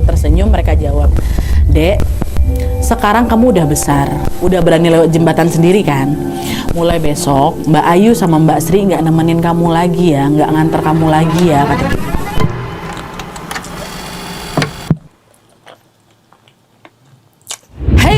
tersenyum mereka jawab, "Dek, sekarang kamu udah besar, udah berani lewat jembatan sendiri kan? Mulai besok Mbak Ayu sama Mbak Sri nggak nemenin kamu lagi ya, nggak nganter kamu lagi ya," kata gitu.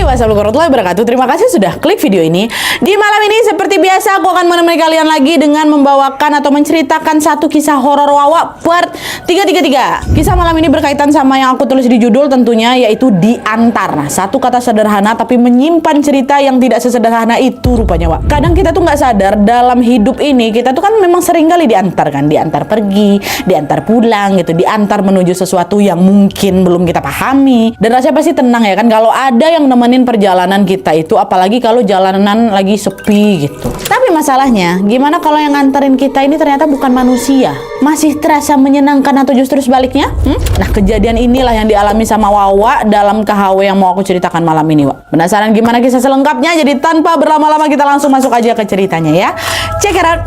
Wassalamualaikum warahmatullahi wabarakatuh. Terima kasih sudah klik video ini. Di malam ini seperti biasa aku akan menemani kalian lagi dengan membawakan atau menceritakan satu kisah horor Wawa part 333. Kisah malam ini berkaitan sama yang aku tulis di judul tentunya, yaitu diantar. Nah, satu kata sederhana tapi menyimpan cerita yang tidak sesederhana itu rupanya, Wak. Kadang kita tuh nggak sadar dalam hidup ini kita tuh kan memang sering kali diantar kan, diantar pergi, diantar pulang gitu, diantar menuju sesuatu yang mungkin belum kita pahami. Dan rasanya pasti tenang ya kan kalau ada yang nemenin perjalanan kita itu, apalagi kalau jalanan lagi sepi gitu. Tapi masalahnya, gimana kalau yang nganterin kita ini ternyata bukan manusia? Masih terasa menyenangkan atau justru sebaliknya? Nah, kejadian inilah yang dialami sama Wawa dalam KHW yang mau aku ceritakan malam ini, Wak. Penasaran gimana kisah selengkapnya? Jadi tanpa berlama-lama kita langsung masuk aja ke ceritanya ya. Check it out.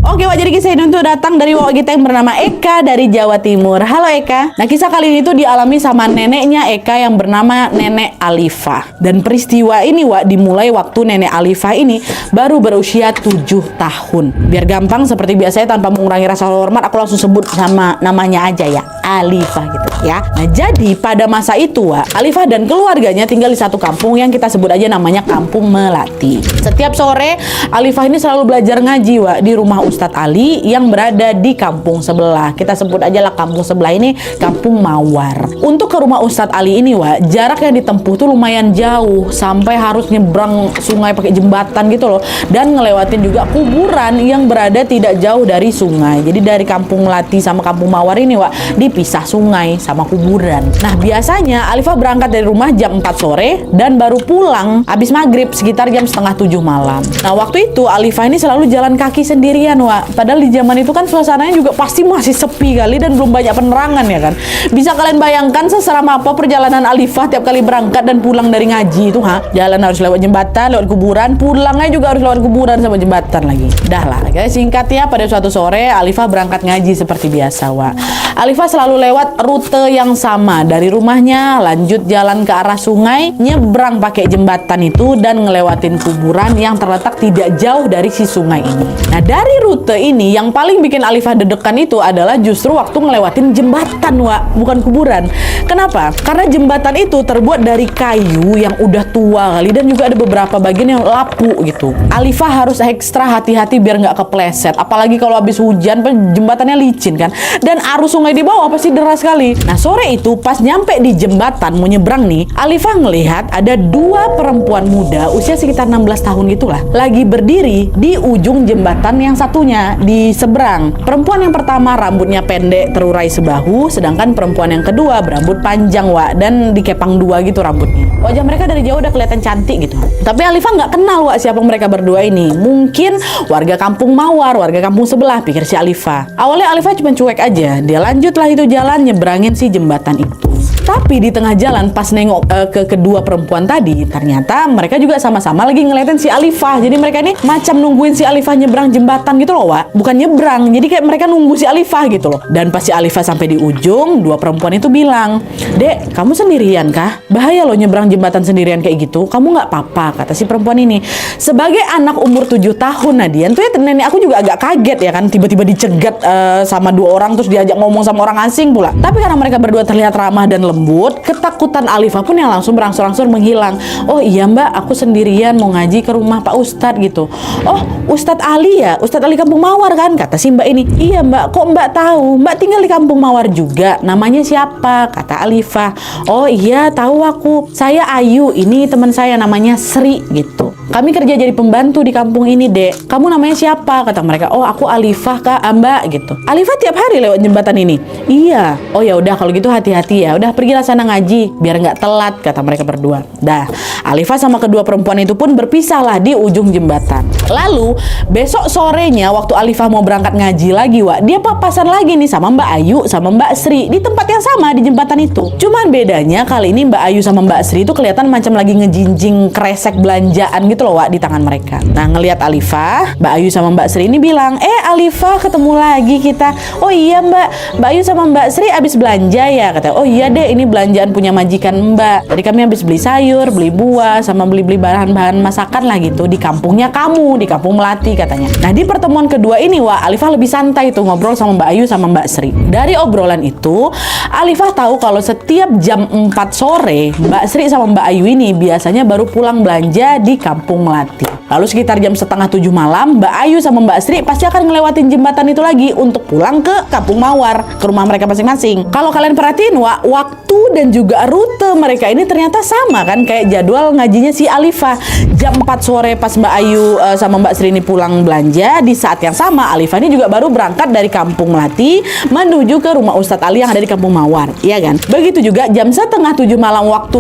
Oke, Wak, jadi kisah ini tuh datang dari Wak kita yang bernama Eka dari Jawa Timur. Halo Eka. Nah, kisah kali ini tuh dialami sama neneknya Eka yang bernama Nenek Alifah. Dan peristiwa ini, Wak, dimulai waktu Nenek Alifah ini baru berusia 7 tahun. Biar gampang, seperti biasanya tanpa mengurangi rasa hormat, aku langsung sebut sama namanya aja ya, Alifah gitu ya. Nah, jadi pada masa itu, Wak, Alifah dan keluarganya tinggal di satu kampung yang kita sebut aja namanya Kampung Melati. Setiap sore, Alifah ini selalu belajar ngaji, Wak, di rumah Ustadz Ali yang berada di kampung sebelah. Kita sebut aja lah kampung sebelah ini Kampung Mawar. Untuk ke rumah Ustadz Ali ini, Wak, jarak yang ditempuh tuh lumayan jauh, sampai harus nyebrang sungai pakai jembatan gitu loh, dan ngelewatin juga kuburan yang berada tidak jauh dari sungai. Jadi dari Kampung Melati sama Kampung Mawar ini, Wak, dipisah sungai sama kuburan. Nah, biasanya Alifah berangkat dari rumah jam 4 sore dan baru pulang habis maghrib sekitar jam setengah 7 malam. Nah, waktu itu Alifah ini selalu jalan kaki sendirian, Wak. Padahal di zaman itu kan suasananya juga pasti masih sepi kali dan belum banyak penerangan ya kan. Bisa kalian bayangkan seseram apa perjalanan Alifah tiap kali berangkat dan pulang dari ngaji itu, ha? Jalan harus lewat jembatan, lewat kuburan, pulangnya juga harus lewat kuburan sama jembatan lagi. Dah lah, guys, singkatnya pada suatu sore Alifah berangkat ngaji seperti biasa, Wak. Alifah selalu lewat rute yang sama dari rumahnya, lanjut jalan ke arah sungai, nyebrang pakai jembatan itu dan ngelewatin kuburan yang terletak tidak jauh dari si sungai ini. Nah, dari rute ini yang paling bikin Alifah deg-degan itu adalah justru waktu ngelewatin jembatan, Wak, bukan kuburan. Kenapa? Karena jembatan itu terbuat dari kayu yang udah tua kali dan juga ada beberapa bagian yang lapuk gitu. Alifah harus ekstra hati-hati biar nggak kepleset, apalagi kalau habis hujan jembatannya licin kan, dan arus sungai di bawah pasti deras sekali. Nah, sore itu pas nyampe di jembatan mau nyebrang nih, Alifah ngelihat ada dua perempuan muda usia sekitar 16 tahun gitulah lagi berdiri di ujung jembatan yang satunya di seberang. Perempuan yang pertama rambutnya pendek terurai sebahu, sedangkan perempuan yang kedua berambut panjang, Wak, dan dikepang dua gitu rambutnya. Wajah mereka dari jauh udah kelihatan cantik gitu. Tapi Alifah nggak kenal, Wak, siapa mereka berdua ini. Mungkin warga Kampung Mawar, warga kampung sebelah, pikir si Alifah. Awalnya Alifah cuma cuek aja. Dia lanjutlah itu jalan nyebrangin si jembatan itu. Tapi di tengah jalan pas nengok ke kedua perempuan tadi, ternyata mereka juga sama-sama lagi ngeliatin si Alifah. Jadi mereka ini macam nungguin si Alifah nyebrang jembatan gitu loh, Wak. Bukan nyebrang, jadi kayak mereka nunggu si Alifah gitu loh. Dan pas si Alifah sampai di ujung, dua perempuan itu bilang, "Dek, kamu sendirian kah? Bahaya loh nyebrang jembatan sendirian kayak gitu. Kamu nggak apa-apa," kata si perempuan ini. Sebagai anak umur 7 tahun, Nadian tuh ya, nenek aku juga agak kaget ya kan, tiba-tiba dicegat sama dua orang terus diajak ngomong sama orang asing pula. Tapi karena mereka berdua terlihat ramah dan lembut, ketakutan Alifah pun yang langsung berangsur-angsur menghilang. "Oh iya Mbak, aku sendirian mau ngaji ke rumah Pak Ustadz gitu." "Oh, Ustadz Ali ya? Ustadz Ali Kampung Mawar kan?" kata si Mbak ini. "Iya Mbak, kok Mbak tahu? Mbak tinggal di Kampung Mawar juga. Namanya siapa?" kata Alifah. "Oh iya, tahu aku. Saya Ayu, ini teman saya namanya Sri gitu. Kami kerja jadi pembantu di kampung ini, Dek. Kamu namanya siapa?" kata mereka. "Oh, aku Alifah Kak, Mbak," gitu. "Alifah tiap hari lewat jembatan ini?" "Iya." "Oh ya udah kalau gitu hati-hati ya. Udah pergilah sana ngaji biar nggak telat," kata mereka berdua. Dah, Alifah sama kedua perempuan itu pun berpisahlah di ujung jembatan. Lalu besok sorenya waktu Alifah mau berangkat ngaji lagi, Wak, dia papasan lagi nih sama Mbak Ayu sama Mbak Sri di tempat yang sama di jembatan itu. Cuman bedanya kali ini Mbak Ayu sama Mbak Sri itu kelihatan macam lagi ngejinjing kresek belanjaan gitu loh Wak di tangan mereka. Nah ngelihat Alifah, Mbak Ayu sama Mbak Sri ini bilang, Alifah ketemu lagi kita. Oh iya Mbak Ayu sama Mbak Sri habis belanja ya, kata. Oh iya deh, ini belanjaan punya majikan Mbak. Jadi kami habis beli sayur, beli buah, sama beli-beli bahan-bahan masakan lah gitu di kampungnya kamu, di kampung Melati katanya. Nah di pertemuan kedua ini Wak, Alifah lebih santai tuh ngobrol sama Mbak Ayu sama Mbak Sri. Dari obrolan itu Alifah tahu kalau setiap jam 4 sore Mbak Sri sama Mbak Ayu ini biasanya baru pulang belanja di kampung Melati. Lalu sekitar jam setengah 7 malam Mbak Ayu sama Mbak Sri pasti akan ngelewatin jembatan itu lagi untuk pulang ke Kampung Mawar, ke rumah mereka masing-masing. Kalau kalian perhatiin Wak, waktu dan juga rute mereka ini ternyata sama kan, kayak jadwal ngajinya si Alifah. Jam 4 sore pas Mbak Ayu sama Mbak Sri ini pulang belanja, di saat yang sama Alifah ini juga baru berangkat dari Kampung Melati menuju ke rumah Ustadz Ali yang ada di Kampung Mawar, iya kan? Begitu juga jam setengah 7 malam waktu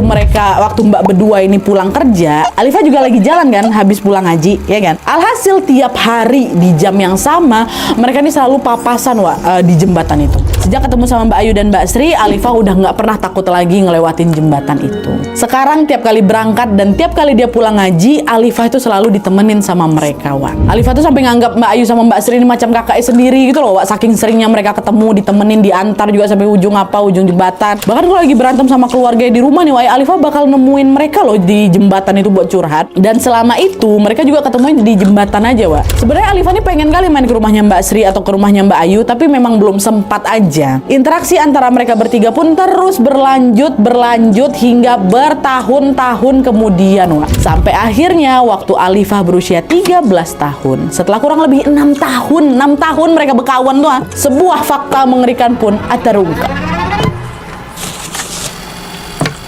Mbak berdua ini pulang kerja, Alifah juga lagi jalan kan, habis pulang ngaji, ya kan? Alhasil tiap hari di jam yang sama mereka ini selalu papasan Wak di jembatan itu. Sejak ketemu sama Mbak Ayu dan Mbak Sri, Alifah udah nggak pernah takut lagi ngelewatin jembatan itu. Sekarang tiap kali berangkat dan tiap kali dia pulang ngaji, Alifah itu selalu ditemenin sama mereka Wak. Alifah tuh sampai nganggap Mbak Ayu sama Mbak Sri ini macam kakaknya sendiri gitu loh Wak. Saking seringnya mereka ketemu, ditemenin, diantar juga sampai ujung jembatan. Bahkan kalau lagi berantem sama keluarga di rumah nih Wak, Alifah bakal nemuin mereka loh di jembatan itu buat curhat. Dan selama itu mereka juga ketemuin di jembatan aja Wak. Sebenarnya Alifah nih pengen kali main ke rumahnya Mbak Sri atau ke rumahnya Mbak Ayu, tapi memang belum sempat aja. Interaksi antara mereka bertiga pun terus berlanjut hingga bertahun-tahun kemudian Wak. Sampai akhirnya waktu Alifah berusia 13 tahun, setelah kurang lebih 6 tahun mereka berkawan tuh, sebuah fakta mengerikan pun terungkap.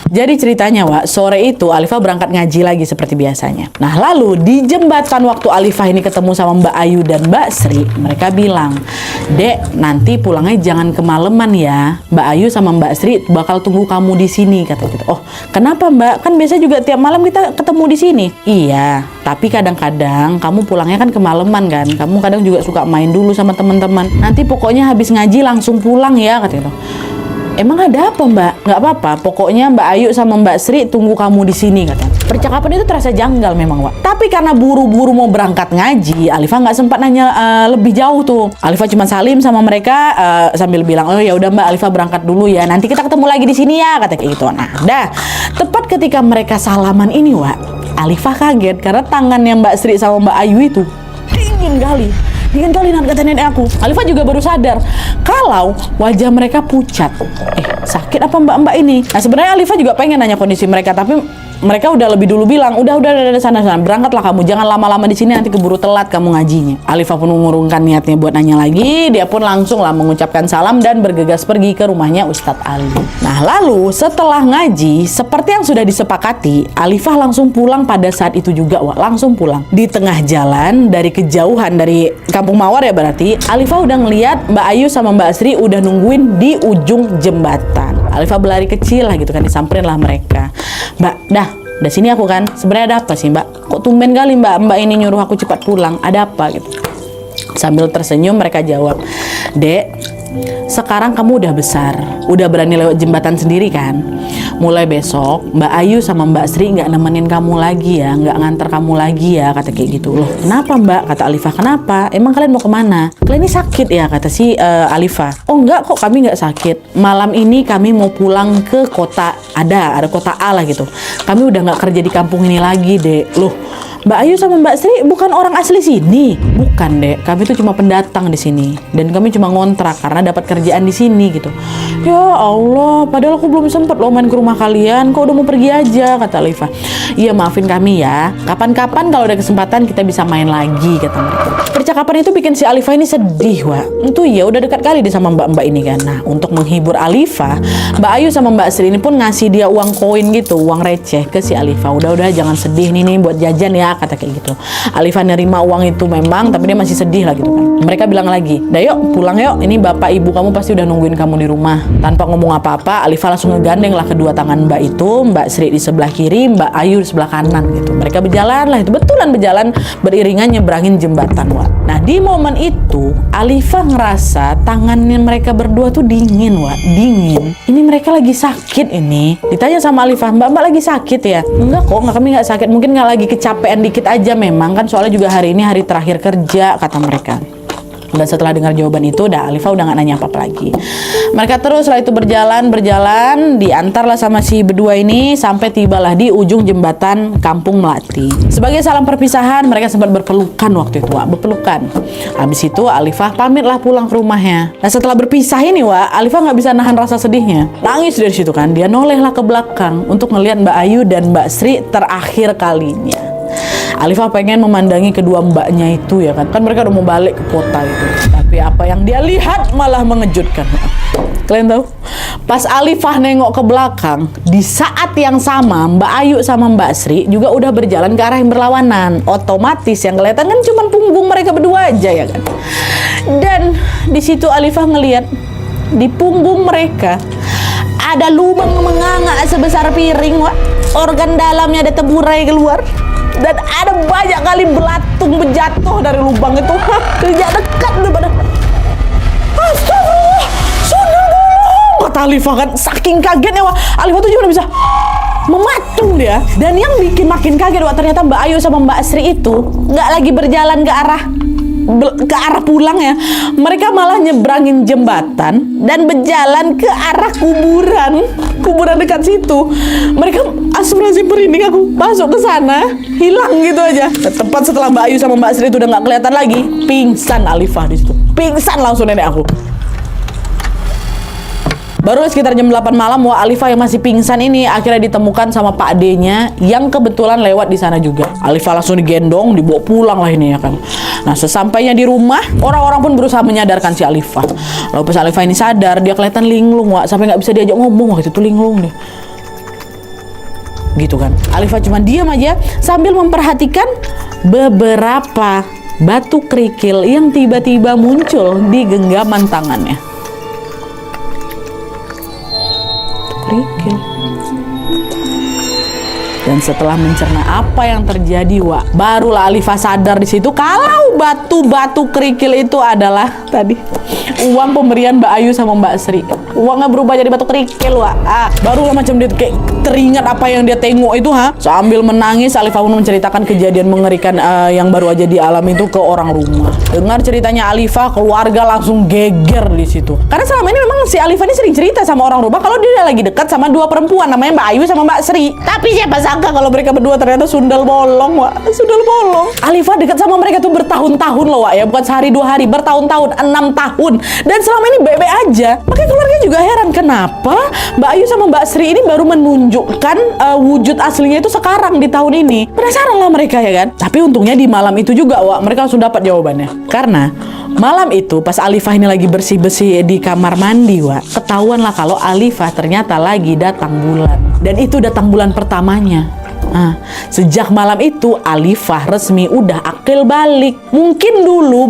Jadi ceritanya Wak, sore itu Alifah berangkat ngaji lagi seperti biasanya. Nah lalu di jembatan waktu Alifah ini ketemu sama Mbak Ayu dan Mbak Sri, mereka bilang, Dek nanti pulangnya jangan kemalaman ya, Mbak Ayu sama Mbak Sri bakal tunggu kamu di sini, kata gitu. Oh kenapa Mbak? Kan biasa juga tiap malam kita ketemu di sini. Iya, tapi kadang-kadang kamu pulangnya kan kemalaman kan, kamu kadang juga suka main dulu sama teman-teman. Nanti pokoknya habis ngaji langsung pulang ya, kata gitu. Emang ada apa Mbak? Nggak apa-apa, pokoknya Mbak Ayu sama Mbak Sri tunggu kamu di sini, katanya. Percakapan itu terasa janggal memang Wak. Tapi karena buru-buru mau berangkat ngaji, Alifah nggak sempat nanya lebih jauh tuh. Alifah cuma salim sama mereka sambil bilang, oh ya udah Mbak, Alifah berangkat dulu ya. Nanti kita ketemu lagi di sini ya, kata kayak gitu. Nah, dah tepat ketika mereka salaman ini Wak, Alifah kaget karena tangannya Mbak Sri sama Mbak Ayu itu dingin kali kata nenek aku. Alifah juga baru sadar kalau wajah mereka pucat. Sakit apa mbak-mbak ini? Nah sebenarnya Alifah juga pengen nanya kondisi mereka, tapi mereka udah lebih dulu bilang, udah sana berangkatlah kamu, jangan lama-lama di sini nanti keburu telat kamu ngajinya. Alifah pun mengurungkan niatnya buat nanya lagi, dia pun langsung lah mengucapkan salam dan bergegas pergi ke rumahnya Ustadz Ali. Nah lalu setelah ngaji, seperti yang sudah disepakati, Alifah langsung pulang pada saat itu juga Wak, langsung pulang. Di tengah jalan dari kejauhan dari Kampung Mawar ya berarti, Alifah udah ngeliat Mbak Ayu sama Mbak Sri udah nungguin di ujung jembatan. Alifah berlari kecil lah gitu kan, disamperin lah mereka. Mbak, udah sini aku kan. Sebenarnya ada apa sih Mbak? Kok tumben kali Mbak ini nyuruh aku cepat pulang? Ada apa gitu? Sambil tersenyum mereka jawab, Dek, sekarang kamu udah besar, udah berani lewat jembatan sendiri kan? Mulai besok Mbak Ayu sama Mbak Sri nggak nemenin kamu lagi ya, nggak nganter kamu lagi ya, kata kayak gitu. Loh kenapa Mbak? Kata Alifah. Kenapa? Emang kalian mau kemana? Kalian ini sakit ya, kata si Alifah. Oh enggak kok, kami nggak sakit. Malam ini kami mau pulang ke kota, ada kota A lah gitu. Kami udah nggak kerja di kampung ini lagi Dek. Loh Mbak Ayu sama Mbak Sri bukan orang asli sini? Bukan Dek, kami tuh cuma pendatang di sini dan kami cuma ngontrak karena dapat kerjaan di sini gitu. Ya Allah, padahal aku belum sempat loh main ke rumah kalian, kok udah mau pergi aja, kata Alifah. Iya maafin kami ya, kapan-kapan kalau ada kesempatan kita bisa main lagi, kata mereka. Percakapan itu bikin si Alifah ini sedih Wak. Itu ya udah dekat kali dia sama mbak-mbak ini kan. Nah untuk menghibur Alifah, Mbak Ayu sama Mbak Sri ini pun ngasih dia uang koin gitu, uang receh ke si Alifah. Udah jangan sedih nih buat jajan ya, kata kayak gitu. Alifah nerima uang itu memang, tapi dia masih sedih lah gitu kan. Mereka bilang lagi, dah yuk pulang yuk, ini bapak ibu kamu pasti udah nungguin kamu di rumah. Tanpa ngomong apa-apa, Alifah langsung ngegandeng lah kedua tangan Mbak itu, Mbak Sri di sebelah kiri, Mbak Ayu di sebelah kanan gitu. Mereka berjalan lah, itu betulan berjalan beriringan nyebrangin jembatan Wak. Nah di momen itu Alifah ngerasa tangannya mereka berdua tuh dingin Wak, dingin. Ini mereka lagi sakit ini. Ditanya sama Alifah, mbak lagi sakit ya? Enggak kok, kami nggak sakit, mungkin nggak lagi kecapean dikit aja memang kan, soalnya juga hari ini hari terakhir kerja kata mereka. Dan setelah dengar jawaban itu, Alifah udah gak nanya apa-apa lagi. Mereka terus lah itu berjalan, diantarlah sama si berdua ini sampai tibalah di ujung jembatan Kampung Melati. Sebagai salam perpisahan, mereka sempat berpelukan waktu itu, Wak, berpelukan. Habis itu Alifah pamitlah pulang ke rumahnya. Nah setelah berpisah ini, Wak, Alifah nggak bisa nahan rasa sedihnya. Nangis dari situ kan, dia nolehlah ke belakang untuk ngelihat Mbak Ayu dan Mbak Sri terakhir kalinya. Alifah pengen memandangi kedua mbaknya itu ya kan mereka udah mau balik ke kota itu. Tapi apa yang dia lihat malah mengejutkan. Kalian tahu? Pas Alifah nengok ke belakang, di saat yang sama Mbak Ayu sama Mbak Sri juga udah berjalan ke arah yang berlawanan. Otomatis yang kelihatan kan cuma punggung mereka berdua aja ya kan. Dan di situ Alifah ngelihat di punggung mereka ada lubang menganga sebesar piring, Wak. Organ dalamnya ada teburai keluar. Dan ada banyak kali belatung berjatuh dari lubang itu. Sejak dekat daripada. Astagfirullah, sudah bolong, kata Alifah kan. Saking kagetnya, Wak, Alifah tuh juga bisa mematung dia. Dan yang bikin makin kaget, Wak, ternyata Mbak Ayu sama Mbak Sri itu nggak lagi berjalan ke arah pulang ya. Mereka malah nyebrangin jembatan dan berjalan ke arah kuburan dekat situ. Mereka asuransi merinding aku masuk ke sana, hilang gitu aja. Tepat setelah Mbak Ayu sama Mbak Sri itu udah nggak kelihatan lagi, pingsan Alifah di situ. Pingsan langsung nenek aku. Baru sekitar jam 8 malam, Wak, Alifah yang masih pingsan ini akhirnya ditemukan sama Pak D-nya yang kebetulan lewat di sana juga. Alifah langsung digendong, dibawa pulang lah ini ya kan. Nah, sesampainya di rumah, orang-orang pun berusaha menyadarkan si Alifah. Lalu pas Alifah ini sadar, dia kelihatan linglung, Wak, sampai nggak bisa diajak ngomong waktu itu, linglung deh. Gitu kan. Alifah cuma diam aja sambil memperhatikan beberapa batu kerikil yang tiba-tiba muncul di genggaman tangannya. Kerikil. Dan setelah mencerna apa yang terjadi, Wak, barulah Alifah sadar di situ kalau batu-batu kerikil itu adalah tadi uang pemberian Mbak Ayu sama Mbak Sri. Uangnya berubah jadi batu kerikil, Wak. Barulah macam dia kayak teringat apa yang dia tengok itu, Sambil menangis, Alifah pun menceritakan kejadian mengerikan yang baru aja dialami itu ke orang rumah. Dengar ceritanya Alifah, keluarga langsung geger di situ. Karena selama ini memang si Alifah ini sering cerita sama orang rumah kalau dia lagi dekat sama dua perempuan namanya Mbak Ayu sama Mbak Sri. Tapi siapa sangka kalau mereka berdua ternyata sundal bolong, Wak. Sundal bolong. Alifah dekat sama mereka tuh bertahun-tahun loh, Wak, ya. Bukan sehari 2 hari, bertahun-tahun, 6 tahun. Dan selama ini baik-baik aja. Makanya keluarga juga heran kenapa Mbak Ayu sama Mbak Sri ini baru menunjukkan wujud aslinya itu sekarang di tahun ini. Penasaran lah mereka ya kan. Tapi untungnya di malam itu juga, Wak, mereka langsung dapat jawabannya. Karena malam itu pas Alifah ini lagi bersih-bersih di kamar mandi, Wak, ketahuan lah kalau Alifah ternyata lagi datang bulan. Dan itu datang bulan pertamanya. Sejak malam itu Alifah resmi udah akil balik. Mungkin dulu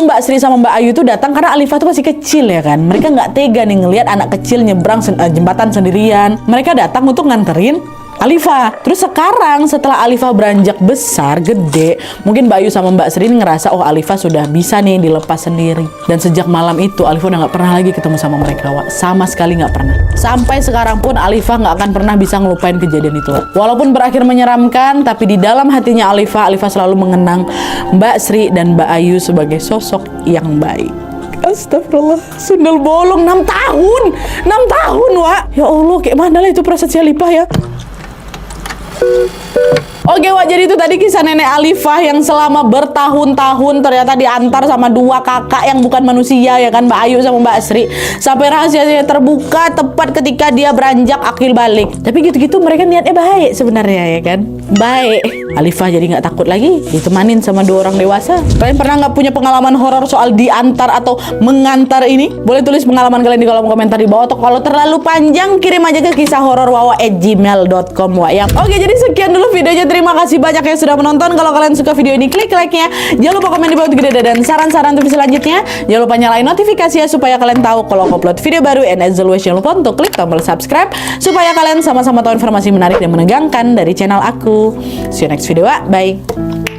Mbak Sri sama Mbak Ayu itu datang karena Alifah tuh masih kecil ya kan. Mereka nggak tega nih ngelihat anak kecil nyebrang jembatan sendirian. Mereka datang untuk nganterin Alifah. Terus sekarang setelah Alifah beranjak besar, gede, mungkin Mbak Ayu sama Mbak Sri ngerasa oh Alifah sudah bisa nih dilepas sendiri. Dan sejak malam itu Alifah udah nggak pernah lagi ketemu sama mereka, Wak. Sama sekali nggak pernah. Sampai sekarang pun Alifah nggak akan pernah bisa ngelupain kejadian itu, Wak. Walaupun berakhir menyeramkan, tapi di dalam hatinya Alifah selalu mengenang Mbak Sri dan Mbak Ayu sebagai sosok yang baik. Astagfirullah, sundal bolong 6 tahun, Wak. Ya Allah, kayak mana lah itu perasaan si Alifah ya. Oke, Wak, jadi itu tadi kisah nenek Alifah yang selama bertahun-tahun ternyata diantar sama 2 kakak yang bukan manusia ya kan, Mbak Ayu sama Mbak Sri. Sampai rahasianya terbuka tepat ketika dia beranjak akil balik. Tapi gitu-gitu mereka niatnya baik sebenarnya ya kan. Baik. Alifah jadi nggak takut lagi ditemanin sama 2 orang dewasa. Kalian pernah nggak punya pengalaman horor soal diantar atau mengantar ini? Boleh tulis pengalaman kalian di kolom komentar di bawah. Atau kalau terlalu panjang kirim aja ke kisah horor wawa@gmail.com, Wak, ya. Oke, jadi sekian dulu videonya. Terima kasih banyak yang sudah menonton. Kalau kalian suka video ini, klik like-nya. Jangan lupa komen di bawah gede dan saran-saran untuk selanjutnya. Jangan lupa nyalain notifikasi ya supaya kalian tahu kalau upload video baru. And as always, jangan lupa untuk klik tombol subscribe supaya kalian sama-sama tahu informasi menarik dan menegangkan dari channel aku. See you next video, Wak. Bye.